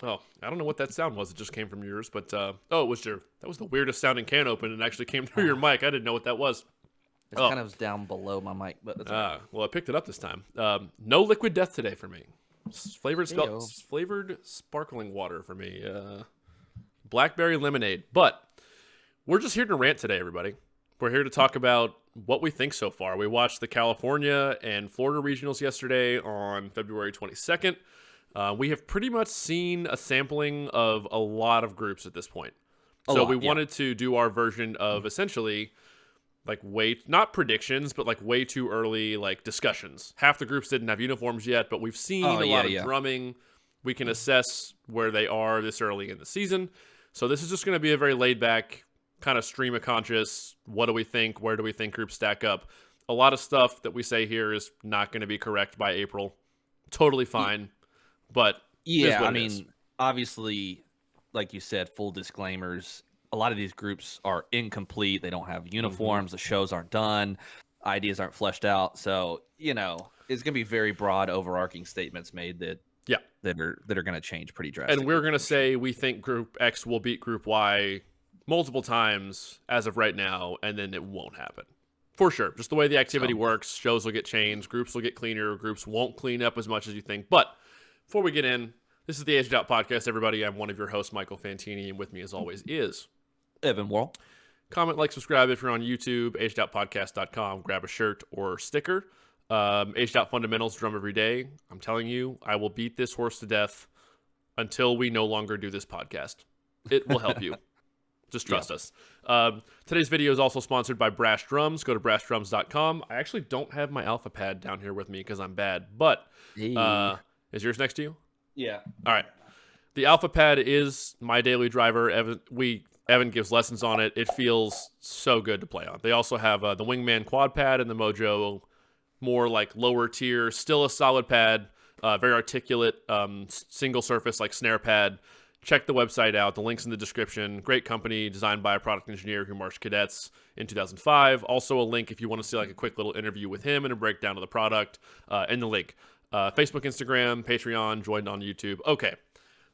Oh, I don't know what that sound was. It just came from yours, but it was your. That was the weirdest sounding can open, and actually came through your mic. I didn't know what that was. It's kind of down below my mic, but that's all right. Well, I picked it up this time. No liquid death today for me. Flavored sparkling water for me. Blackberry lemonade. But we're just here to rant today, everybody. We're here to talk about what we think so far. We watched the California and Florida regionals yesterday on February 22nd. We have pretty much seen a sampling of a lot of groups at this point. So we wanted to do our version of essentially like not predictions, but like way too early like discussions. Half the groups didn't have uniforms yet, but we've seen a lot of drumming. We can assess where they are this early in the season. So this is just going to be a very laid back kind of stream of conscious. What do we think? Where do we think groups stack up? A lot of stuff that we say here is not going to be correct by April. Totally fine. But yeah, I mean, obviously, like you said, full disclaimers. A lot of these groups are incomplete. They don't have uniforms. The shows aren't done. Ideas aren't fleshed out. So, it's going to be very broad, overarching statements made that are going to change pretty drastically. And we're going to say we think Group X will beat Group Y multiple times as of right now, and then it won't happen. For sure. Just the way the activity works, shows will get changed, groups will get cleaner, groups won't clean up as much as you think. But before we get in, this is the Aged Out Podcast, everybody. I'm one of your hosts, Michael Fantini, and with me, as always, is Evan Worrell. Comment, like, subscribe if you're on YouTube, agedoutpodcast.com. Grab a shirt or sticker. Aged Out Fundamentals, drum every day. I'm telling you, I will beat this horse to death until we no longer do this podcast. It will help you. Just trust us. Today's video is also sponsored by Brash Drums. Go to brashdrums.com. I actually don't have my alpha pad down here with me because I'm bad, but is yours next to you? Yeah. All right. The alpha pad is my daily driver. Evan gives lessons on it. It feels so good to play on. They also have the Wingman quad pad and the Mojo, more like lower tier, still a solid pad, very articulate, single surface like snare pad. Check the website out. The link's in the description. Great company, designed by a product engineer who marched cadets in 2005. Also a link if you want to see like a quick little interview with him and a breakdown of the product in the link. Facebook, Instagram, Patreon, join on YouTube. Okay,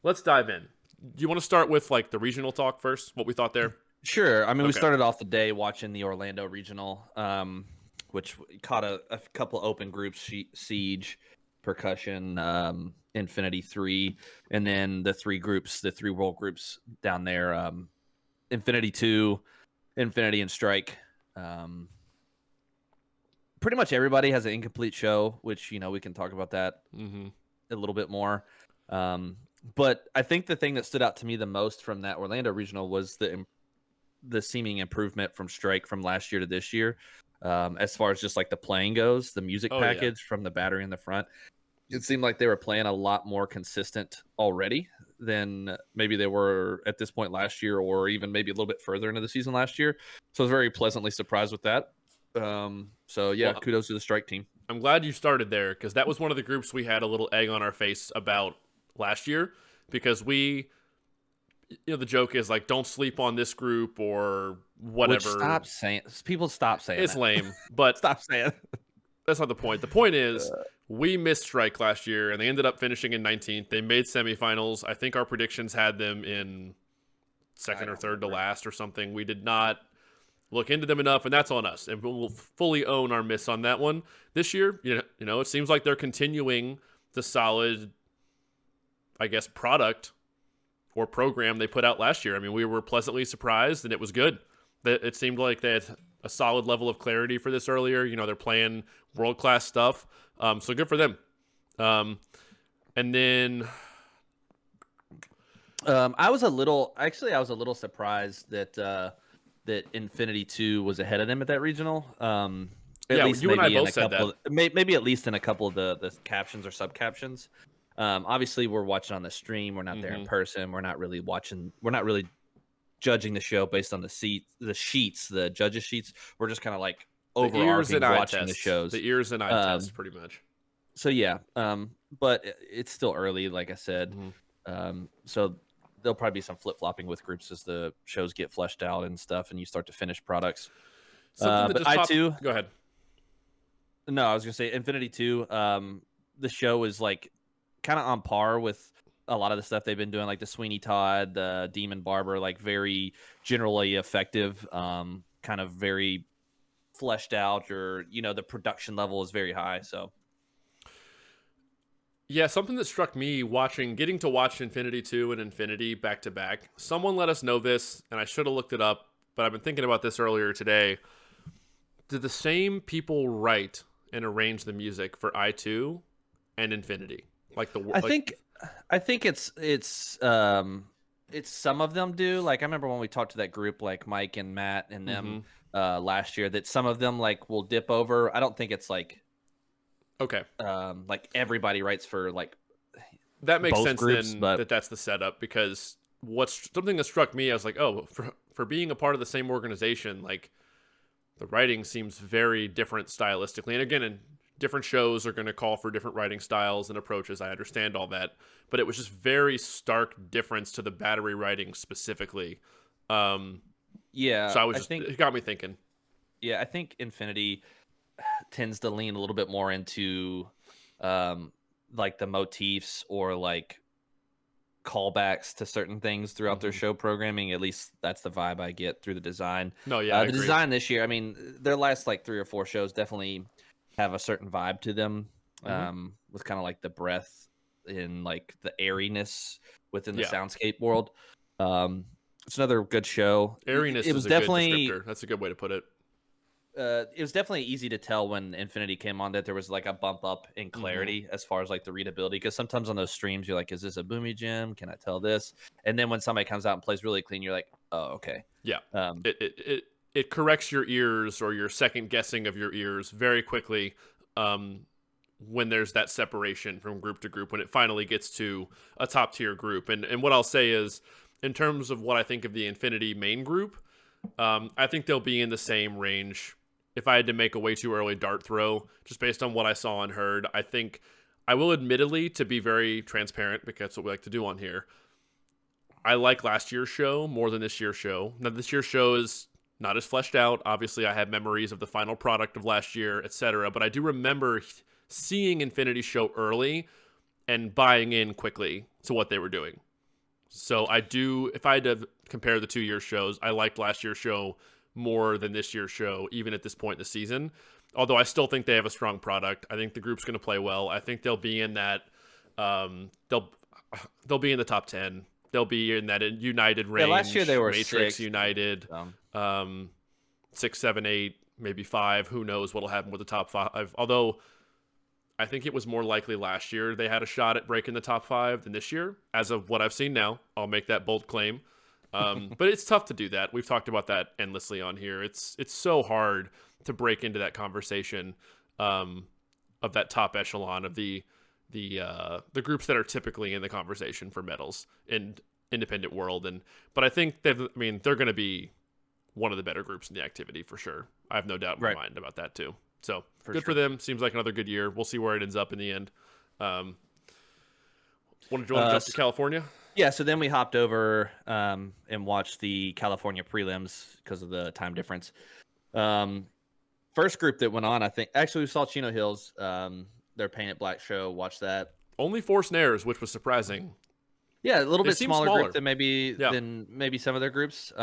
let's dive in. Do you want to start with like the regional talk first? What we thought there? Sure. I mean, we started off the day watching the Orlando regional, which caught a couple open groups: Siege, Percussion, Infinity 3, and then the three world groups down there: Infinity 2, Infinity, and Strike. Pretty much everybody has an incomplete show, which we can talk about that a little bit more. But I think the thing that stood out to me the most from that Orlando regional was the seeming improvement from Strike from last year to this year, as far as just like the playing goes, the music package from the battery in the front. It seemed like they were playing a lot more consistent already than maybe they were at this point last year, or even maybe a little bit further into the season last year. So I was very pleasantly surprised with that. Kudos to the Strike team. I'm glad you started there because that was one of the groups we had a little egg on our face about last year, because the joke is like, don't sleep on this group or whatever. People stop saying it's lame, but stop saying that's not the point. The point is we missed Strike last year and they ended up finishing in 19th. They made semifinals. I think our predictions had them in second or third to last or something. We did not look into them enough, and that's on us. And we'll fully own our miss on that one this year. It seems like they're continuing the solid, I guess, product or program they put out last year. I mean, we were pleasantly surprised, and it was good. It seemed like they had a solid level of clarity for this earlier. They're playing world-class stuff, so good for them. And then I was a little surprised that Infinity 2 was ahead of them at that regional. At least you and I both said that. Maybe at least in a couple of the captions or sub-captions. Obviously, we're watching on the stream. We're not there in person. We're not really watching. We're not really judging the show based on the sheets, the judges' sheets. We're just kind of like overarching watching the shows. The ears and eye test, pretty much. So, but it's still early, like I said. So there'll probably be some flip-flopping with groups as the shows get fleshed out and stuff, and you start to finish products. Go ahead. No, I was going to say Infinity 2, the show is like kind of on par with a lot of the stuff they've been doing, like the Sweeney Todd, the Demon Barber, like very generally effective, kind of very fleshed out, or the production level is very high. So yeah, something that struck me getting to watch Infinity 2 and Infinity back to back. Someone let us know this, and I should have looked it up, but I've been thinking about this earlier today. Did the same people write and arrange the music for I2 and Infinity? I think it's some of them do. Like I remember when we talked to that group, like Mike and Matt and them last year, that some of them like will dip over. I don't think it's like okay, like everybody writes for like that makes sense groups, then but that's the setup, because something that struck me, I was like, oh, for being a part of the same organization, like the writing seems very different stylistically. And again, in different shows are going to call for different writing styles and approaches. I understand all that, but it was just very stark difference to the Battery writing specifically. Yeah, so it got me thinking. Yeah, I think Infinity tends to lean a little bit more into like the motifs or like callbacks to certain things throughout their show programming. At least that's the vibe I get through the design. No, yeah, the design this year, I mean, their last like 3 or 4 shows definitely have a certain vibe to them, with kind of like the breath and like the airiness within the soundscape world. It's another good show. Airiness it was is a definitely good descriptor. That's a good way to put it. It was definitely easy to tell when Infinity came on that there was like a bump up in clarity as far as like the readability, because sometimes on those streams you're like, is this a Boomy Jim? Can I tell this? And then when somebody comes out and plays really clean, you're like, oh, okay. Yeah. It corrects your ears or your second guessing of your ears very quickly when there's that separation from group to group, when it finally gets to a top tier group. And what I'll say is, in terms of what I think of the Infinity main group, I think they'll be in the same range. If I had to make a way too early dart throw, just based on what I saw and heard, I think I will, admittedly, to be very transparent, because that's what we like to do on here, I like last year's show more than this year's show. Now, this year's show is not as fleshed out. Obviously, I have memories of the final product of last year, etc. But I do remember seeing Infinity's show early and buying in quickly to what they were doing. So if I had to compare the 2 year shows, I liked last year's show more than this year's show, even at this point in the season. Although I still think they have a strong product. I think the group's going to play well. I think they'll be in that. They'll be in the top 10. They'll be in that United range. Yeah, last year they were Matrix 6. United, 6, 7, 8, maybe 5. Who knows what'll happen with the top 5? Although I think it was more likely last year they had a shot at breaking the top 5 than this year. As of what I've seen now, I'll make that bold claim. But it's tough to do that. We've talked about that endlessly on here. It's so hard to break into that conversation of that top echelon of the groups that are typically in the conversation for medals in independent world. But I think they're going to be one of the better groups in the activity for sure. I have no doubt in my mind about that too. So good for them. Seems like another good year. We'll see where it ends up in the end. Want to jump to California? Yeah, so then we hopped over and watched the California prelims because of the time difference. First group that went on, I think, actually we saw Chino Hills, their Paint It Black show. Watched that. Only 4 snares, which was surprising. Yeah, a little bit smaller group than maybe some of their groups.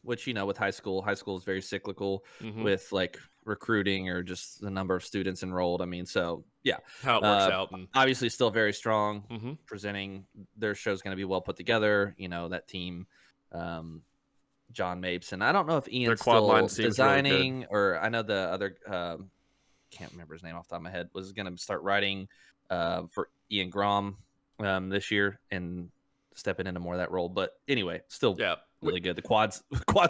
Which with high school is very cyclical with like recruiting or just the number of students enrolled. I mean, so yeah, how it works out. Obviously, still very strong. Presenting their show's going to be well put together. That team, John Mapes, and I don't know if Ian's still designing really, or I know the other. Can't remember his name off the top of my head. Was going to start writing for Ian Grom this year and stepping into more of that role. But anyway, still really good. The quads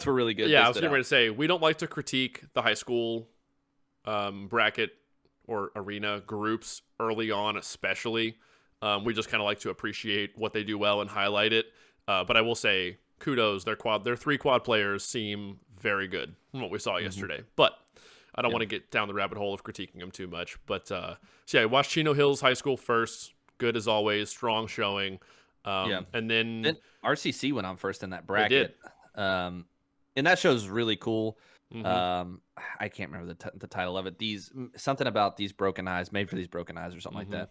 were really good. Yeah, I was going to say, we don't like to critique the high school bracket or arena groups early on, especially. We just kind of like to appreciate what they do well and highlight it. But I will say, kudos, their 3 quad players seem very good from what we saw yesterday. But I don't want to get down the rabbit hole of critiquing them too much. But so yeah, I watched Chino Hills High School first. Good as always, strong showing. And then RCC went on first in that bracket. And that show's really cool. I can't remember the title of it. Something about these broken eyes, made for these broken eyes, or something like that.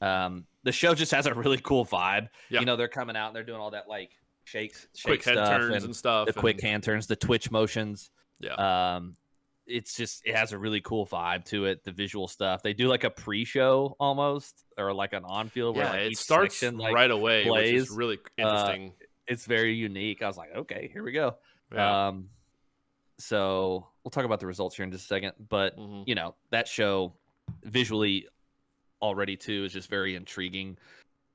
The show just has a really cool vibe. Yeah. You know, they're coming out and they're doing all that like shake quick head stuff turns and stuff. The quick hand turns, the twitch motions. Yeah. It has a really cool vibe to it. The visual stuff. They do like a pre-show almost, or like an on-field where like it each starts section, like, right away, plays. which is really interesting. It's very unique. I was like, okay, here we go. Yeah. So we'll talk about the results here in just a second. But you know, that show visually already too is just very intriguing.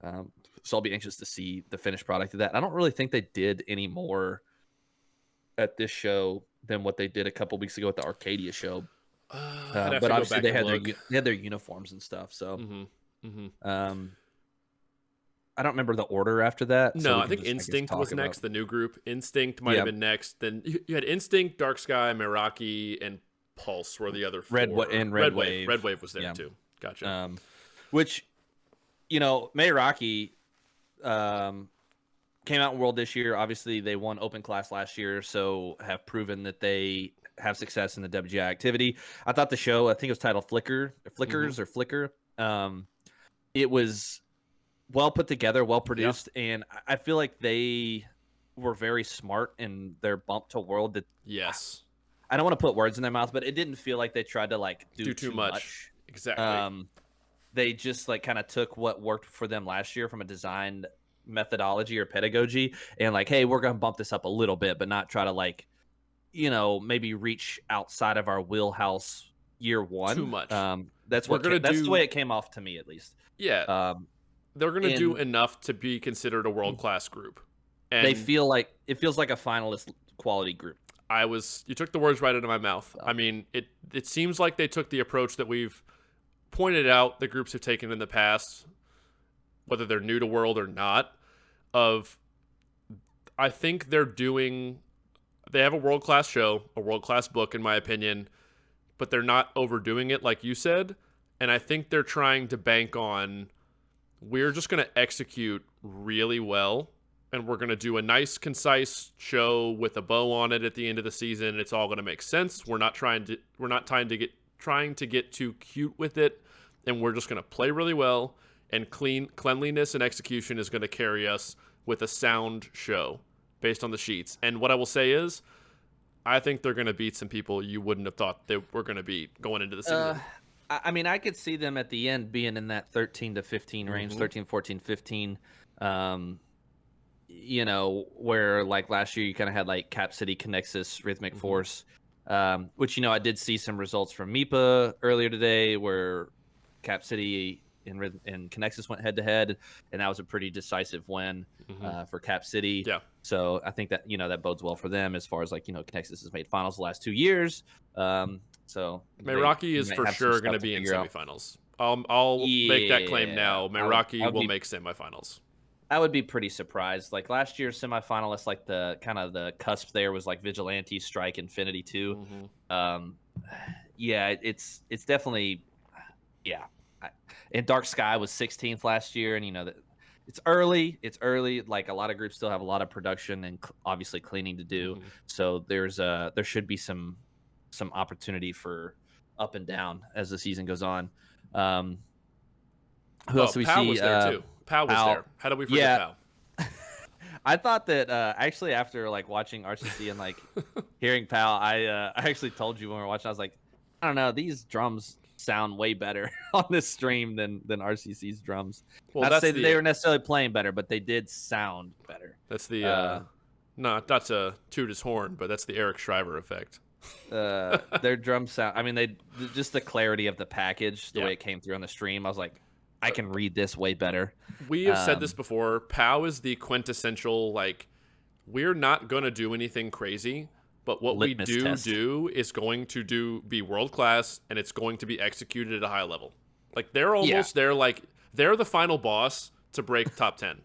So I'll be anxious to see the finished product of that. I don't really think they did any more at this show than what they did a couple weeks ago at the Arcadia show. But obviously they had their uniforms and stuff. So I don't remember the order after that. No, so I think Instinct was next. The new group Instinct might have been next. Then you had Instinct, Dark Sky, Meraki, and Pulse were the other four. Red Wave. Red Wave was there too. Gotcha. Which, you know, Meraki came out in World this year. Obviously, they won Open Class last year, so have proven that they have success in the WGI activity. I thought the show, I think it was titled Flicker. It was well put together, well produced, and I feel like they were very smart in their bump to World. That I don't want to put words in their mouth, but it didn't feel like they tried to like do too much. Exactly. They just like kind of took what worked for them last year from a design methodology or pedagogy, and like, hey, we're gonna bump this up a little bit, but not try to like, you know, maybe reach outside of our wheelhouse year one too much. That's the way it came off to me, at least. Yeah. They're going to do enough to be considered a world-class group. And it feels like a finalist quality group. You took the words right out of my mouth. I mean, it seems like they took the approach that we've pointed out the groups have taken in the past, whether they're new to World or not, I think they have a world-class show, a world-class book, in my opinion, but they're not overdoing it, like you said. And I think they're trying to bank on, we're just going to execute really well, and we're going to do a nice, concise show with a bow on it at the end of the season. It's all going to make sense. We're not trying to get too cute with it, and we're just going to play really well. And cleanliness and execution is going to carry us with a sound show based on the sheets. And what I will say is, I think they're going to beat some people you wouldn't have thought they were going to beat going into the season. I mean, I could see them at the end being in that 13 to 15 range, 13, 14, 15. You know, where like last year you kind of had like Cap City, Connexus, Rhythmic Force, which, you know, I did see some results from MIPA earlier today where Cap City and Connexus went head to head, and that was a pretty decisive win for Cap City. Yeah. So I think that, you know, that bodes well for them as far as like, you know, Connexus has made finals the last 2 years. So Meraki is for sure going to be in semifinals. I'll make that claim now. Meraki will make semifinals. I would be pretty surprised. Like last year's semifinalists, like the kind of the cusp there was like Vigilante, Strike, Infinity 2. Yeah, it's definitely, yeah. And Dark Sky was 16th last year, and you know that it's early. Like a lot of groups still have a lot of production and obviously cleaning to do. So there should be some opportunity for up and down as the season goes on. Who else do we Pow see? Was there too. Pow was there. How do we forget Pow? I thought that actually after like watching RCC and like hearing Pow, I actually told you when we were watching, I was like, I don't know, these drums sound way better on this stream than RCC's drums. Well, not to say that they were necessarily playing better, but they did sound better. That's the not to toot his horn, but that's the Eric Shriver effect. Their drum sound, I mean, just the clarity of the package, the way it came through on the stream, I was like, I can read this way better. We have said this before. Pow is the quintessential, like, we're not going to do anything crazy, but what we do is going to be world class, and it's going to be executed at a high level. Like, they're almost there. Like, they're the final boss to break top 10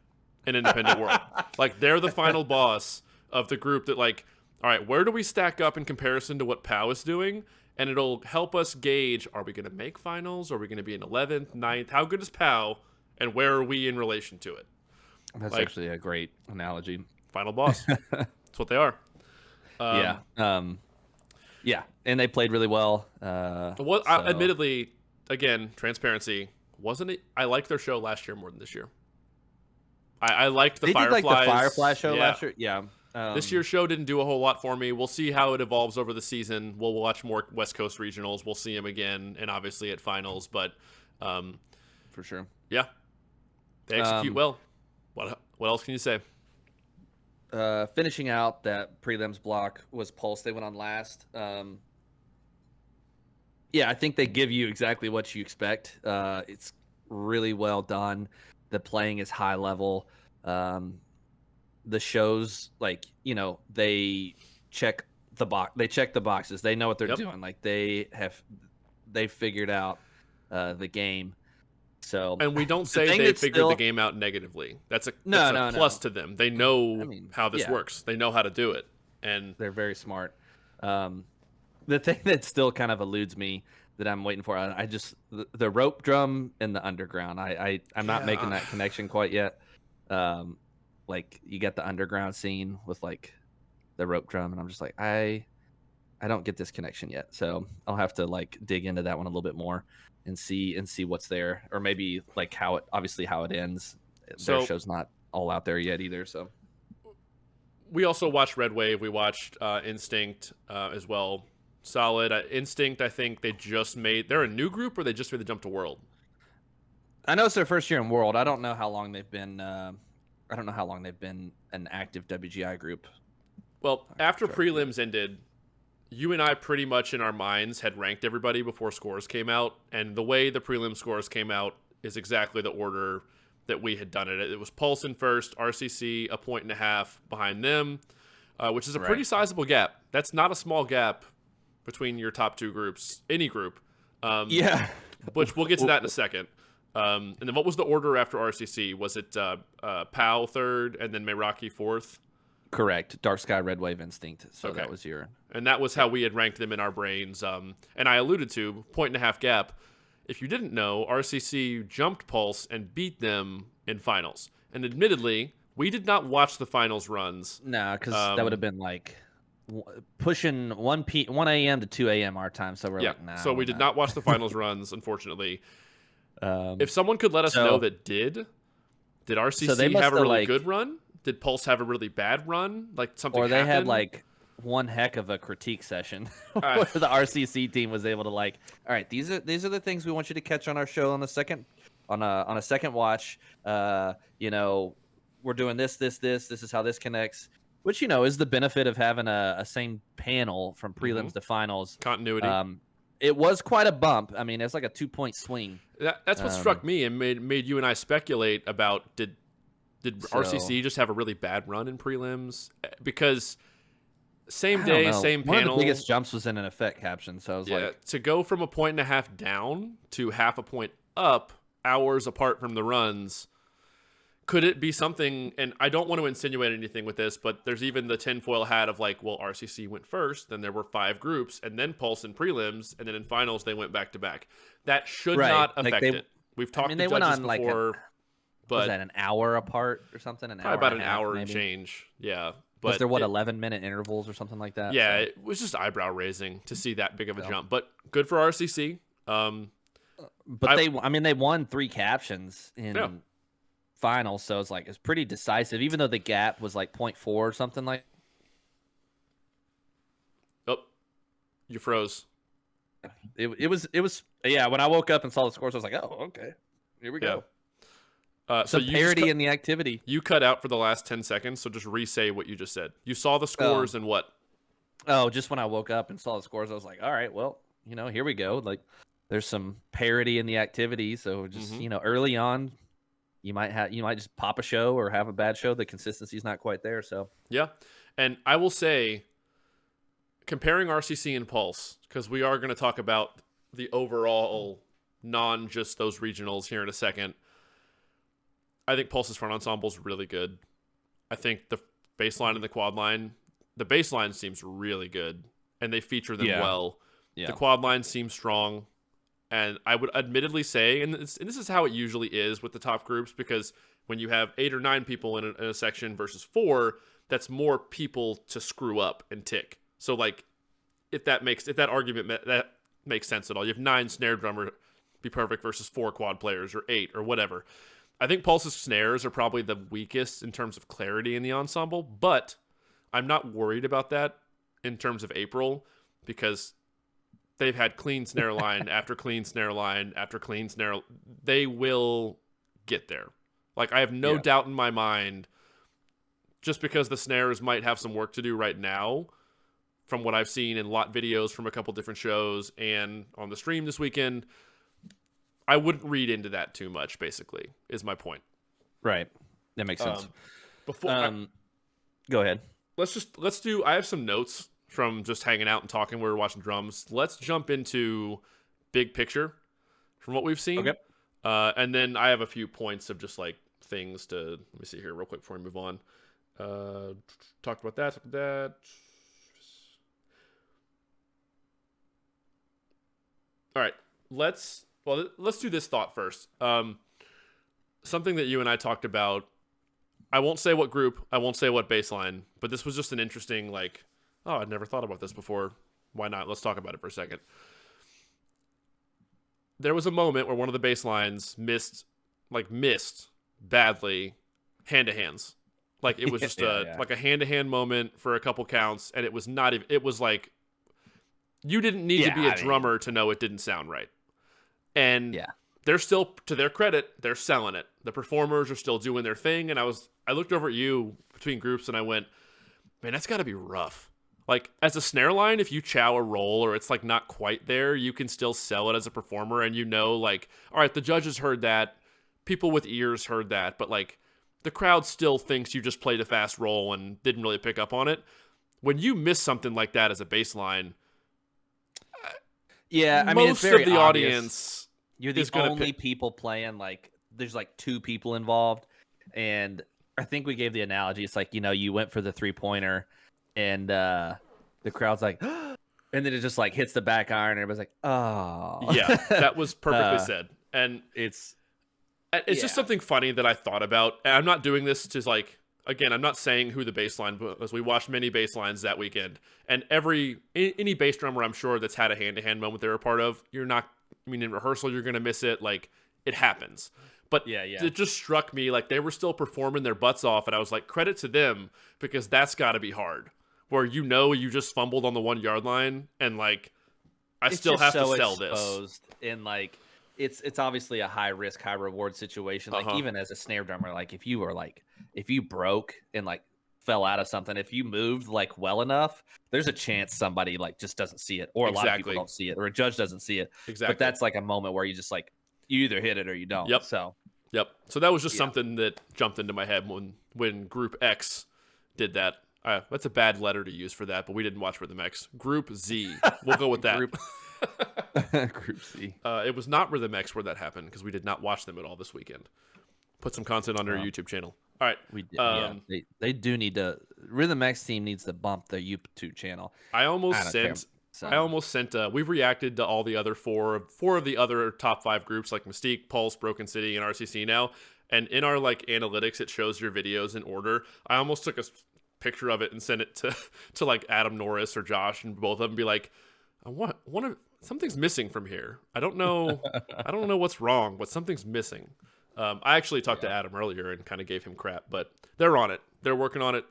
in Independent World. Like, they're the final boss of the group that, like, all right, where do we stack up in comparison to what Pow is doing? And it'll help us gauge, are we going to make finals? Are we going to be in 11th, 9th? How good is Pow? And where are we in relation to it? That's actually a great analogy. Final boss. That's what they are. Yeah. And they played really well. Admittedly, again, transparency, wasn't it? I liked their show last year more than this year. I liked the They Fireflies. did like the Firefly show last year. Yeah. This year's show didn't do a whole lot for me. We'll see how it evolves over the season. We'll watch more West Coast regionals. We'll see them again, and obviously at finals. But for sure, yeah, they execute well. What else can you say? Finishing out that prelims block was Pulse. They went on last. Yeah, I think they give you exactly what you expect. It's really well done. The playing is high level. The shows, like, they check the box. They check the boxes. They know what they're doing. Like they figured out the game. So, and we don't say they figured the game out negatively. That's a plus to them. They know how this works. They know how to do it, and they're very smart. The thing that still kind of eludes me that I'm waiting for, I just the rope drum and the underground. I'm not making that connection quite yet. Like you get the underground scene with like the rope drum, and I'm just like I don't get this connection yet. So I'll have to like dig into that one a little bit more and see what's there, or maybe like how it ends. Their show's not all out there yet either. So we also watched Red Wave. We watched Instinct as well. Solid. Instinct, I think they're a new group, or they just made the jump to World. I know it's their first year in World. I don't know how long they've been. I don't know how long they've been an active WGI group. Well, after prelims ended, you and I pretty much in our minds had ranked everybody before scores came out, and the way the prelim scores came out is exactly the order that we had done it. It was Pulse in first, RCC 1.5 points behind them, which is a pretty sizable gap. That's not a small gap between your top two groups, any group. Which we'll get to that in a second. And then what was the order after RCC? Was it POW third and then Meraki fourth? Correct. Dark Sky, Red Wave, Instinct. So that was your... And that was how we had ranked them in our brains. And I alluded to 1.5 point gap. If you didn't know, RCC jumped Pulse and beat them in finals. And admittedly, we did not watch the finals runs. No, because that would have been like... pushing 1 a.m. to 2 a.m. our time, so we're like, nah. So we did not watch the finals runs, unfortunately. If someone could let us know that did RCC have a really good run? Did Pulse have a really bad run? Like something happened? Or they had like one heck of a critique session where the RCC team was able to like, all right, these are the things we want you to catch on our show on a second watch. We're doing this is how this connects. Which, is the benefit of having a same panel from prelims to finals. Continuity. It was quite a bump. I mean, it's like a 2-point swing. That's what struck me and made you and I speculate about did RCC just have a really bad run in prelims? Because same day, same panel. One of the biggest jumps was in an effect caption. So I was like, to go from 1.5 points down to 0.5 point up, hours apart from the runs. Could it be something, and I don't want to insinuate anything with this, but there's even the tinfoil hat of like, well, RCC went first, then there were 5 groups, and then Pulse in prelims, and then in finals they went back to back. That should not affect it. We've talked to judges before, but was that an hour apart or something? Probably about an hour and change. Yeah. But was there 11-minute intervals or something like that? Yeah, it was just eyebrow raising to see that big of a jump. But good for RCC. But they won 3 captions in finals, so it's pretty decisive, even though the gap was like 0.4 or something like. Oh, you froze. It was when I woke up and saw the scores, I was like, oh, okay, here we go. So parity in the activity. You cut out for the last 10 seconds, so just re-say what you just said. You saw the scores and what? Oh, just when I woke up and saw the scores, I was like, all right, well, here we go. Like, there's some parity in the activity, so just early on, you might just pop a show or have a bad show. The consistency's not quite there. So yeah, and I will say, comparing RCC and Pulse, because we are going to talk about the overall non just those regionals here in a second. I think Pulse's front ensemble is really good. I think the baseline and the quad line, the baseline seems really good, and they feature them well. Yeah. The quad line seems strong. And I would admittedly say, and this is how it usually is with the top groups, because when you have 8 or 9 people in a section versus 4, that's more people to screw up and tick. So like, if that argument that makes sense at all, you have 9 snare drummer be perfect versus 4 quad players or 8 or whatever. I think Pulse's snares are probably the weakest in terms of clarity in the ensemble, but I'm not worried about that in terms of April because they've had clean snare line after clean snare line after clean snare. They will get there. Like, I have no doubt in my mind, just because the snares might have some work to do right now, from what I've seen in lot videos from a couple different shows and on the stream this weekend, I wouldn't read into that too much, basically, is my point. Right. That makes sense. Go ahead. I have some notes from just hanging out and talking. We were watching drums. Let's jump into big picture from what we've seen. Okay. And then I have a few points of just like things to, let me see here real quick before we move on. Talked about that. All right. Let's do this thought first. Something that you and I talked about. I won't say what group, I won't say what baseline, but this was just an interesting, like, oh, I'd never thought about this before. Why not? Let's talk about it for a second. There was a moment where one of the bass lines missed badly hand-to-hands. Like, it was just like a hand-to-hand moment for a couple counts, and it was not even, it was like, you didn't need to be a drummer to know it didn't sound right. And they're still, to their credit, they're selling it. The performers are still doing their thing, and I looked over at you between groups, and I went, man, that's got to be rough. Like, as a snare line, if you chow a roll or it's, like, not quite there, you can still sell it as a performer, and you know, like, all right, the judges heard that, people with ears heard that, but, like, the crowd still thinks you just played a fast roll and didn't really pick up on it. When you miss something like that as a bass line, I mean, it's very most of the obvious. Audience you're the only people playing, like, there's, like, 2 people involved, and I think we gave the analogy, it's like, you know, you went for the 3-pointer, and the crowd's like, and then it just, like, hits the back iron, and everybody's like, oh. Yeah, that was perfectly said. And it's just something funny that I thought about. And I'm not doing this to, like, again, I'm not saying who the bass line was. We watched many bass lines that weekend. And any bass drummer, I'm sure, that's had a hand-to-hand moment they're a part of, in rehearsal, you're going to miss it. Like, it happens. But it just struck me, like, they were still performing their butts off. And I was like, credit to them, because that's got to be hard. Where you just fumbled on the 1-yard line, and, like, I still have to sell this. And, like, it's obviously a high risk, high reward situation. Like, even as a snare drummer, like, if you broke and, like, fell out of something, if you moved, like, well enough, there's a chance somebody, like, just doesn't see it, or a lot of people don't see it, or a judge doesn't see it. Exactly. But that's, like, a moment where you just, like, you either hit it or you don't. Yep. So that was just something that jumped into my head when Group X did that. That's a bad letter to use for that, but we didn't watch Rhythm X. Group Z. We'll go with that. Group Z. It was not Rhythm X where that happened, because we did not watch them at all this weekend. Put some content on their YouTube channel. All right. We did. They do need to. Rhythm X team needs to bump their YouTube channel. I almost sent. We've reacted to all the other four of the other top 5 groups, like Mystique, Pulse, Broken City, and RCC now. And in our, like, analytics, it shows your videos in order. I almost took a picture of it and sent it to like Adam Norris or Josh, and both of them be like, something's missing from here. I don't know what's wrong, but something's missing. I actually talked to Adam earlier and kind of gave him crap, but they're on it. They're working on it.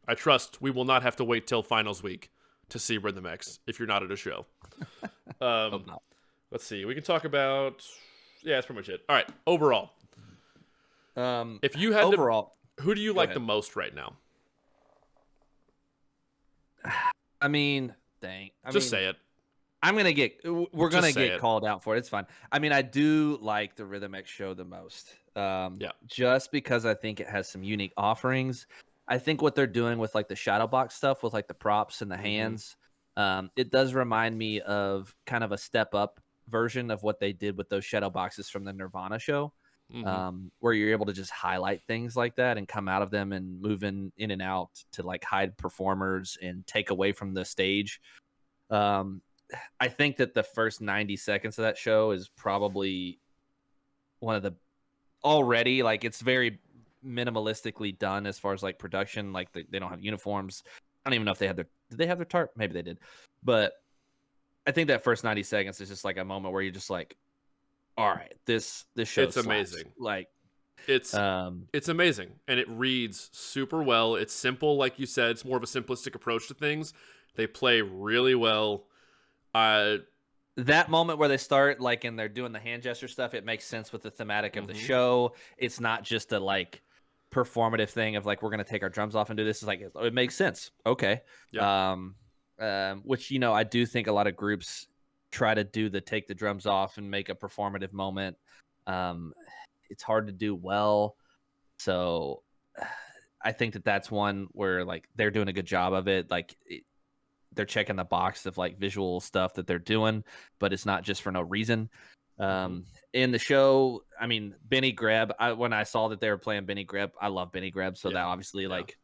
I trust we will not have to wait till finals week to see Rhythm X if you're not at a show. Hope not. Let's see. We can talk about. Yeah, that's pretty much it. All right. Overall, if you had who do you like the most right now? I mean, dang. Say it. We're going to get called out for it. It's fine. I mean, I do like the Rhythm X show the most. Just because I think it has some unique offerings. I think what they're doing with, like, the shadow box stuff with, like, the props and the hands, it does remind me of kind of a step up version of what they did with those shadow boxes from the Nirvana show. Where you're able to just highlight things like that and come out of them and move in and out to, like, hide performers and take away from the stage. I think that the first 90 seconds of that show is probably one of the already, like, it's very minimalistically done as far as, like, production. Like, they don't have uniforms. I don't even know if did they have their tarp? Maybe they did. But I think that first 90 seconds is just, like, a moment where you're just like, all right, this show It's slaps. amazing. Like, it's amazing, and it reads super well. It's simple, like you said. It's more of a simplistic approach to things. They play really well. That moment where they start, like, and they're doing the hand gesture stuff, it makes sense with the thematic of the show. It's not just a, like, performative thing of, like, we're going to take our drums off and do this. It's like, it makes sense. Okay. Yeah. Which, you know, I do think a lot of groups try to do the take the drums off and make a performative moment. It's hard to do well. So I think that's one where, like, they're doing a good job of it. Like, they're checking the box of, like, visual stuff that they're doing, but it's not just for no reason. In the show, I mean, Benny Greb, when I saw that they were playing Benny Greb, I love Benny Greb. So that obviously, like,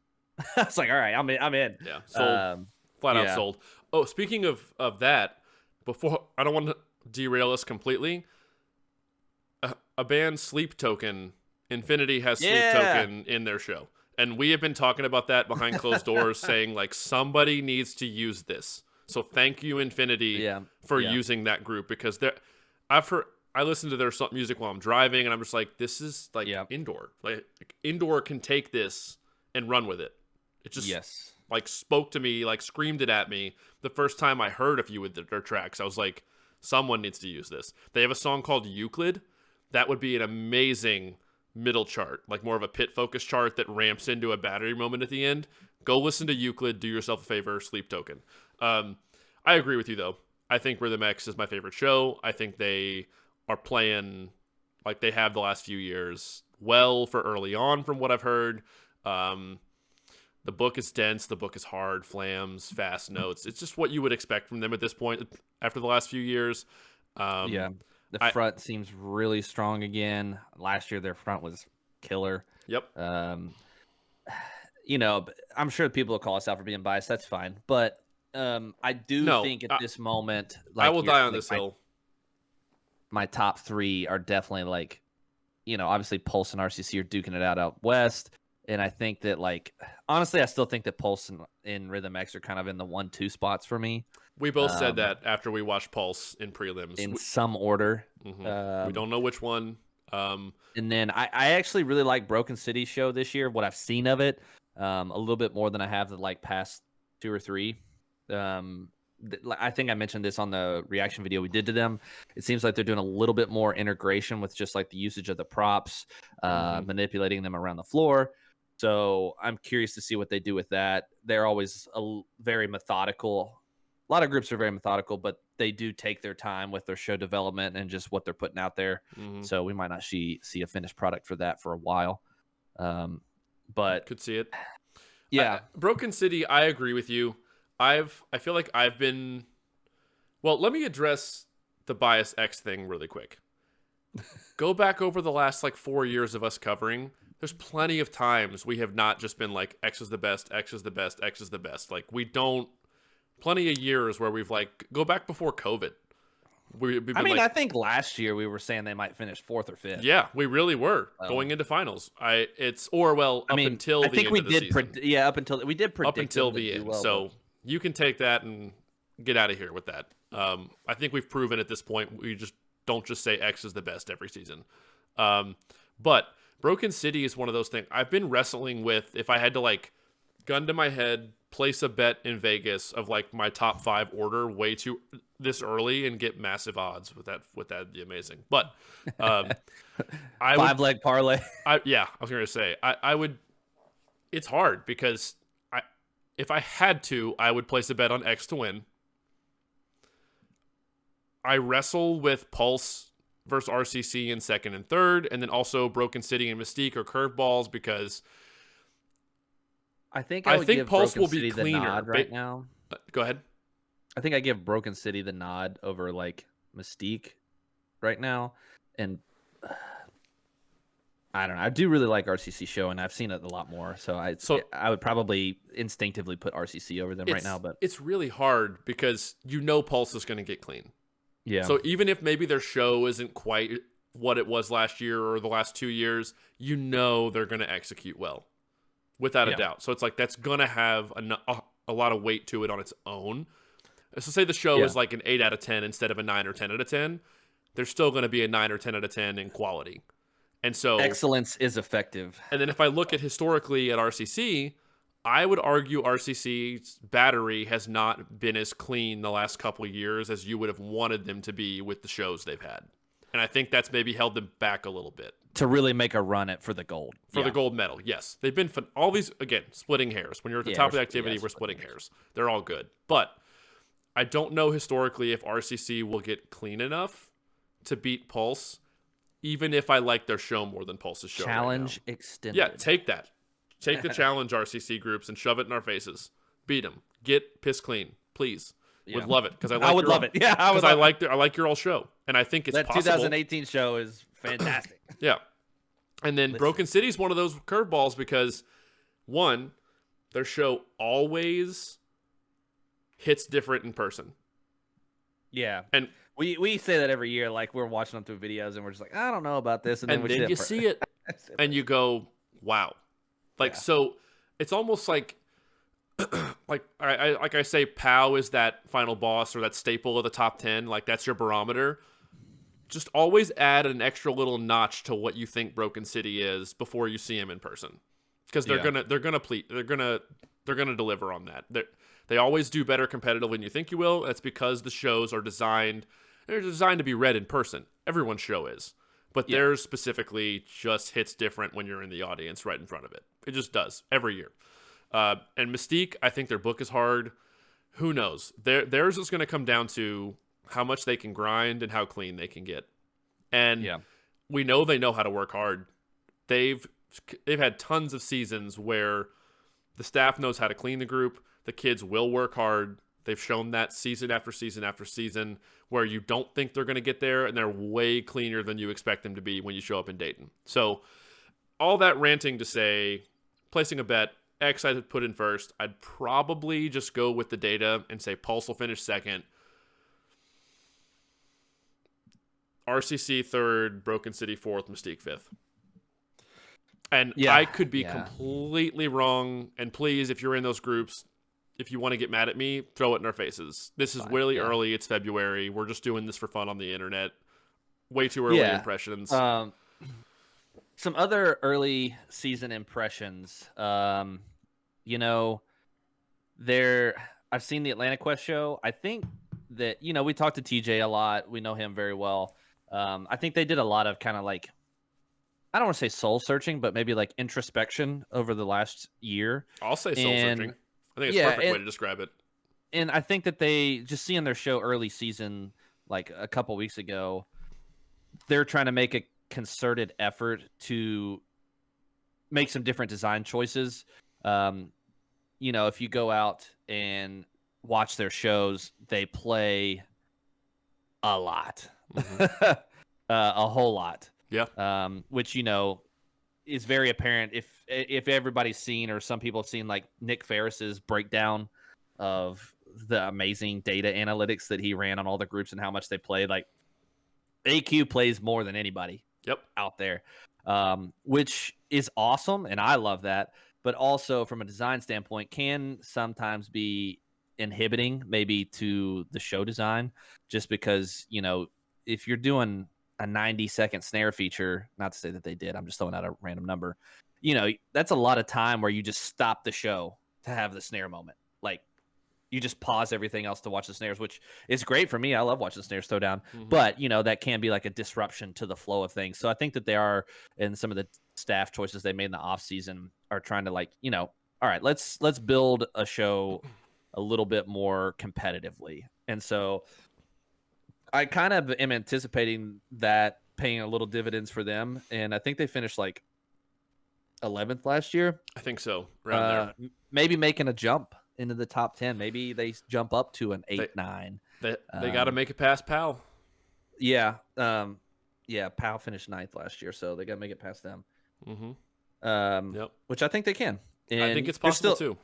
it's like, all right, I'm in. Yeah. Sold. Flat out sold. Oh, speaking of that, before, I don't want to derail us completely. A band, Sleep Token, Infinity has Sleep Token in their show. And we have been talking about that behind closed doors, saying, like, somebody needs to use this. So thank you, Infinity, for using that group, because I listen to their music while I'm driving, and I'm just like, this is, like, indoor. Like, indoor can take this and run with it. It just like spoke to me, like screamed it at me the first time I heard a few of their tracks. I was like, someone needs to use this. They have a song called Euclid. That would be an amazing middle chart, like more of a pit focus chart that ramps into a battery moment at the end. Go listen to Euclid. Do yourself a favor. Sleep Token. I agree with you, though. I think Rhythm X is my favorite show. I think they are playing like they have the last few years well for early on, from what I've heard. The book is dense. The book is hard. Flams, fast notes. It's just what you would expect from them at this point after the last few years. The front seems really strong again. Last year, their front was killer. Yep. You know, I'm sure people will call us out for being biased. That's fine. But I do think at this moment, like, I will die on this hill. My top three are definitely, like, you know, obviously Pulse and RCC are duking it out west. And I think that, like, honestly, I still think that Pulse and Rhythm X are kind of in the 1-2 spots for me. We both said that after we watched Pulse in prelims. In some order. We don't know which one. And then I actually really like Broken City's show this year, what I've seen of it, a little bit more than I have the, like, past 2 or 3. I think I mentioned this on the reaction video we did to them. It seems like they're doing a little bit more integration with just, like, the usage of the props, manipulating them around the floor. So I'm curious to see what they do with that. They're always very methodical. A lot of groups are very methodical, but they do take their time with their show development and just what they're putting out there. So we might not see a finished product for that for a while. But could see it. Yeah. Broken City, I agree with you. I feel like I've been... Well, let me address the Bias X thing really quick. Go back over the last, like, 4 years of us covering. There's plenty of times we have not just been like, X is the best, X is the best, X is the best. Like, we don't... Plenty of years where we've, like... Go back before COVID. I think last year we were saying they might finish 4th or 5th. Yeah, we really were going into finals. Until the end of the season. Up until we did predict up until the end. Well, so you can take that and get out of here with that. I think we've proven at this point we just don't just say X is the best every season. But Broken City is one of those things I've been wrestling with. If I had to, like, gun to my head, place a bet in Vegas of, like, my top 5 order way too this early and get massive odds with that'd be amazing. But 5-leg parlay. I was gonna say I would. It's hard because if I had to, I would place a bet on X to win. I wrestle with Pulse versus RCC in 2nd and 3rd, and then also Broken City and Mystique are curveballs because I think Pulse Broken will be City cleaner the nod right now. Go ahead. I think I give Broken City the nod over, like, Mystique right now, and I don't know. I do really like RCC show, and I've seen it a lot more. So I would probably instinctively put RCC over them right now. But it's really hard because Pulse is going to get clean. Yeah. So even if maybe their show isn't quite what it was last year or the last 2 years, they're going to execute well, without a doubt. So it's like that's going to have a lot of weight to it on its own. So say the show is like an 8 out of 10 instead of a 9 or 10 out of 10. they're still going to be a 9 or 10 out of 10 in quality. And so excellence is effective. And then if I look at historically at RCC, I would argue RCC's battery has not been as clean the last couple of years as you would have wanted them to be with the shows they've had. And I think that's maybe held them back a little bit. To really make a run for the gold. For the gold medal, yes. They've been all these, again, splitting hairs. When you're at the top of the activity, we're splitting hairs. They're all good. But I don't know historically if RCC will get clean enough to beat Pulse, even if I like their show more than Pulse's show. Challenge extended. Yeah, take that. Take the challenge, RCC groups, and shove it in our faces. Beat them. Get piss clean, please. Yeah. Would love it because I would love it. Yeah, because I like your all show, and I think it's that possible. 2018 show is fantastic. Yeah, and then Broken City is one of those curveballs because one, their show always hits different in person. Yeah, and we say that every year. Like we're watching them through videos, and we're just like, I don't know about this, and then you see it, and you go, wow, so it's almost like. like I say, POW is that final boss or that staple of the top 10. Like that's your barometer. Just always add an extra little notch to what you think Broken City is before you see him in person, because they're gonna deliver on that. They always do better competitively than you think you will. That's because the shows are designed to be read in person. Everyone's show is, but theirs specifically just hits different when you're in the audience right in front of it. It just does every year. And Mystique, I think their book is hard. Who knows? Theirs is going to come down to how much they can grind and how clean they can get. And we know they know how to work hard. They've had tons of seasons where the staff knows how to clean the group. The kids will work hard. They've shown that season after season after season where you don't think they're going to get there, and they're way cleaner than you expect them to be when you show up in Dayton. So all that ranting to say, placing a bet, X I'd put in first. I'd probably just go with the data and say Pulse will finish second. RCC third, Broken City fourth, Mystique fifth. And I could be completely wrong. And please, if you're in those groups, if you want to get mad at me, throw it in our faces. This is really early. It's February. We're just doing this for fun on the internet. Way too early impressions. Some other early season impressions. I've seen the Atlantic Quest show. I think that, we talked to TJ a lot. We know him very well. I think they did a lot of kind of like, I don't want to say soul searching, but maybe like introspection over the last year. I'll say soul searching. I think it's a perfect way to describe it. And I think that they just seeing their show early season, like a couple weeks ago, they're trying to make a concerted effort to make some different design choices. If you go out and watch their shows, they play a lot, a whole lot. Yeah. Which, is very apparent if everybody's seen, or some people have seen, like Nick Ferris's breakdown of the amazing data analytics that he ran on all the groups and how much they played. Like AQ plays more than anybody out there, which is awesome. And I love that. But also from a design standpoint can sometimes be inhibiting maybe to the show design, just because, if you're doing a 90-second snare feature, not to say that they did, I'm just throwing out a random number, that's a lot of time where you just stop the show to have the snare moment. Like you just pause everything else to watch the snares, which is great for me. I love watching the snares throw down, but that can be like a disruption to the flow of things. So I think that they are, in some of the staff choices they made in the off season, are trying to all right, let's build a show a little bit more competitively. And so I kind of am anticipating that paying a little dividends for them. And I think they finished like 11th last year. I think so. Around there. Maybe making a jump into the top 10. Maybe they jump up to an 8-9. They got to make it past PAL. Yeah. PAL finished 9th last year, so they got to make it past them. Which I think they can. And I think it's possible too.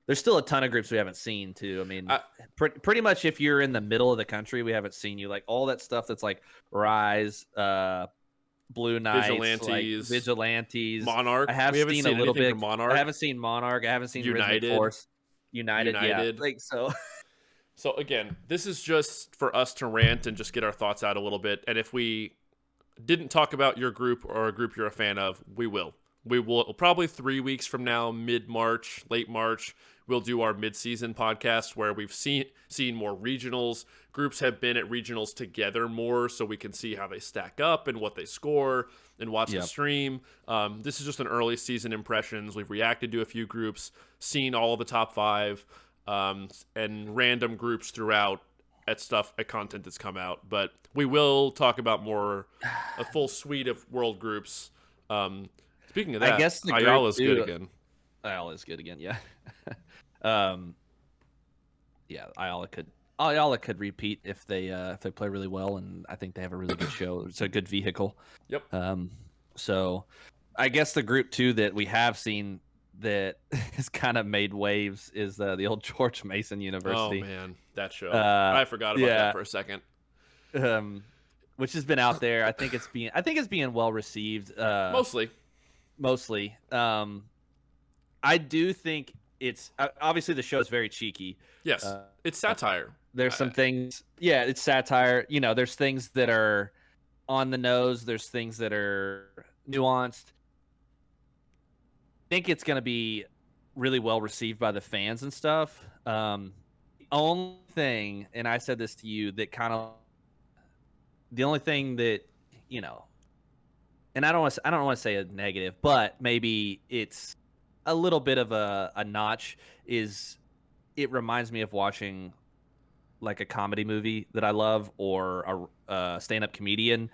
There's still a ton of groups we haven't seen too. I mean, pretty much if you're in the middle of the country, we haven't seen you. Like all that stuff that's like Rise, Blue Knights, Vigilantes, Monarch. I have seen a little bit. Monarch. I haven't seen Monarch. I haven't seen United. Rhythmic Force. United. Yeah. Like so. So again, this is just for us to rant and just get our thoughts out a little bit. And if we didn't talk about your group or a group you're a fan of, we will. We will probably 3 weeks from now, mid-March, late March, we'll do our mid-season podcast where we've seen more regionals. Groups have been at regionals together more, so we can see how they stack up and what they score and watch the stream. This is just an early season impressions. We've reacted to a few groups, seen all of the top 5, and random groups throughout at content that's come out. But we will talk about a full suite of world groups. Speaking of that, I guess the Ayala's good again. Ayala's good again, yeah. Ayala could repeat if they play really well, and I think they have a really good show. It's a good vehicle. Yep. So I guess the group too that we have seen that has kind of made waves is the old George Mason University. Oh man, that show. I forgot about that for a second. Which has been out there. I think it's being well received. Mostly. I do think it's obviously the show is very cheeky. Yes, it's satire. There's some things. Yeah, it's satire. There's things that are on the nose. There's things that are nuanced. I think it's going to be really well received by the fans and stuff. Only thing, and I said this to you, the only thing that and I don't want to say a negative, but maybe it's a little bit of a notch. Is it reminds me of watching like a comedy movie that I love or a stand-up comedian.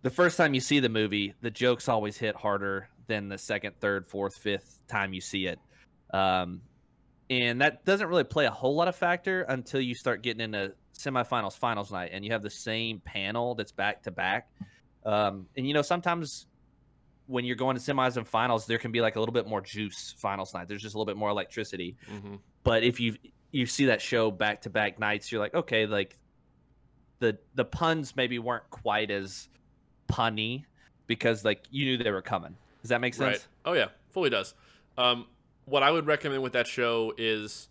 The first time you see the movie, the jokes always hit harder than the second, third, fourth, fifth time you see it. And that doesn't really play a whole lot of factor until you start getting into semifinals, finals night, and you have the same panel that's back to back. And sometimes when you're going to semis and finals, there can be like a little bit more juice finals night. There's just a little bit more electricity. Mm-hmm. But if you see that show back to back nights, you're like, okay, like the puns maybe weren't quite as punny because like you knew they were coming. Does that make sense? Right. Oh yeah, fully does. What I would recommend with that show is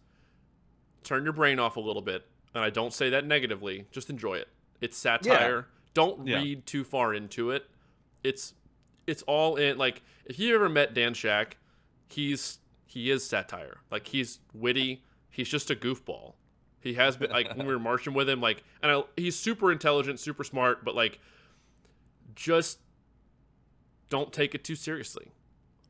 turn your brain off a little bit. And I don't say that negatively. Just enjoy it. It's satire. Yeah. Don't read too far into it. It's all in. Like, if you ever met Dan Shack, he is satire. Like, he's witty. He's just a goofball. He has been, like, when we were marching with him, like, he's super intelligent, super smart, but, like, just don't take it too seriously.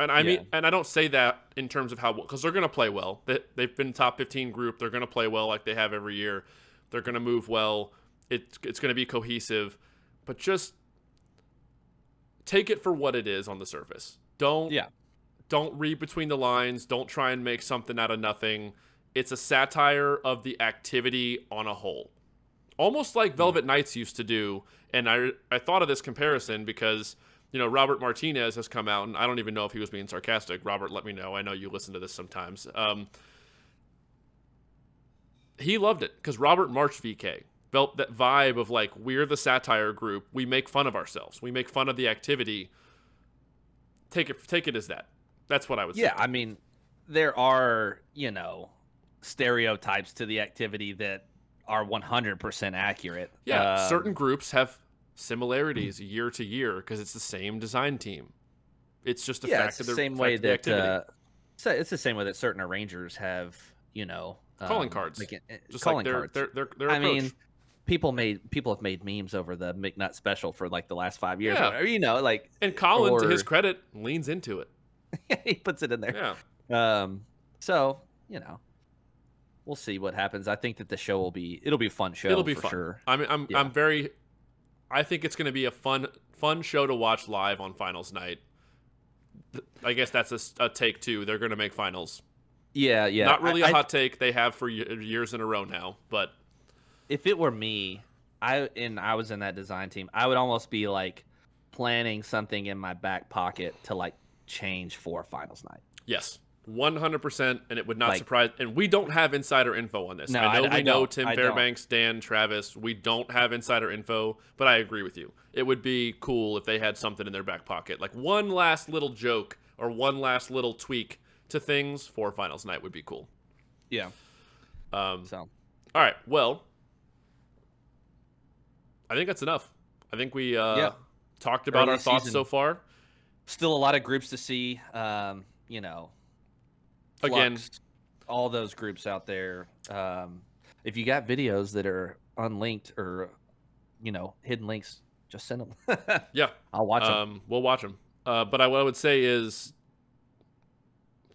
And I mean, and I don't say that in terms of how, because they're going to play well. They've been top 15 group. They're going to play well like they have every year. They're going to move well. It's going to be cohesive, but just take it for what it is on the surface. Don't read between the lines. Don't try and make something out of nothing. It's a satire of the activity on a whole. Almost like Velvet Knights used to do. And I thought of this comparison because, Robert Martinez has come out, and I don't even know if he was being sarcastic. Robert, let me know. I know you listen to this sometimes. He loved it because Robert marched VK. Felt that vibe of like, we're the satire group. We make fun of ourselves. We make fun of the activity. Take it as that. That's what I would say. Yeah, I mean, there are, stereotypes to the activity that are 100% accurate. Yeah, certain groups have similarities year to year because it's the same design team. It's just a fact of the same way that it's the same way that certain arrangers have, calling cards. Just calling cards. Their I approach. mean, people have made memes over the McNutt special for like the last 5 years. Yeah. Or, and Colin, to his credit, leans into it. He puts it in there. Yeah. So we'll see what happens. I think that the show it'll be a fun show. It'll be for fun. Sure. I think it's going to be a fun show to watch live on finals night. I guess that's a take two. They're going to make finals. Yeah. Not really a hot take. They have for years in a row now, but if it were me, I was in that design team, I would almost be like planning something in my back pocket to like change for finals night. Yes, 100%, and it would not surprise. And we don't have insider info on this. No, I know Tim Fairbanks, Dan, Travis. We don't have insider info, but I agree with you. It would be cool if they had something in their back pocket, like one last little joke or one last little tweak to things for finals night would be cool. Yeah. All right. Well, I think that's enough. I think we talked about Early our thoughts season. so far. Still a lot of groups to see. Again, Flux, all those groups out there. If you got videos that are unlinked or hidden links, just send them. yeah, I'll watch them. We'll watch them. But what I would say is,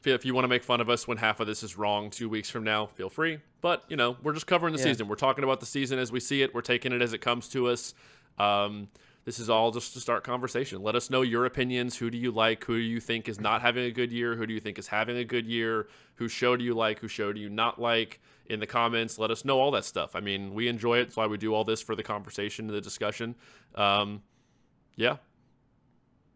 if you want to make fun of us when half of this is wrong 2 weeks from now, feel free. But we're just covering the season. We're talking about the season as we see it. We're taking it as it comes to us. This is all just to start conversation. Let us know your opinions. Who do you like? Who do you think is not having a good year? Who do you think is having a good year? Whose show do you like? Whose show do you not like? In the comments, let us know all that stuff. I mean, we enjoy it. That's why we do all this, for the conversation and the discussion. Yeah.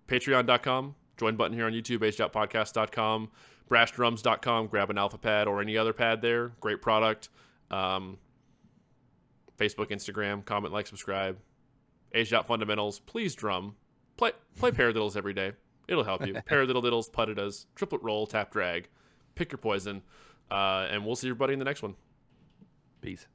Patreon.com. Join button here on YouTube, agedouttpodcast.com. BrashDrums.com. Grab an alpha pad or any other pad there. Great product. Facebook, Instagram. Comment, like, subscribe. Aged Out Fundamentals. Please drum. Play paradiddles every day. It'll help you. Paradiddle diddles, puttidas, triplet roll, tap drag. Pick your poison. And we'll see everybody in the next one. Peace.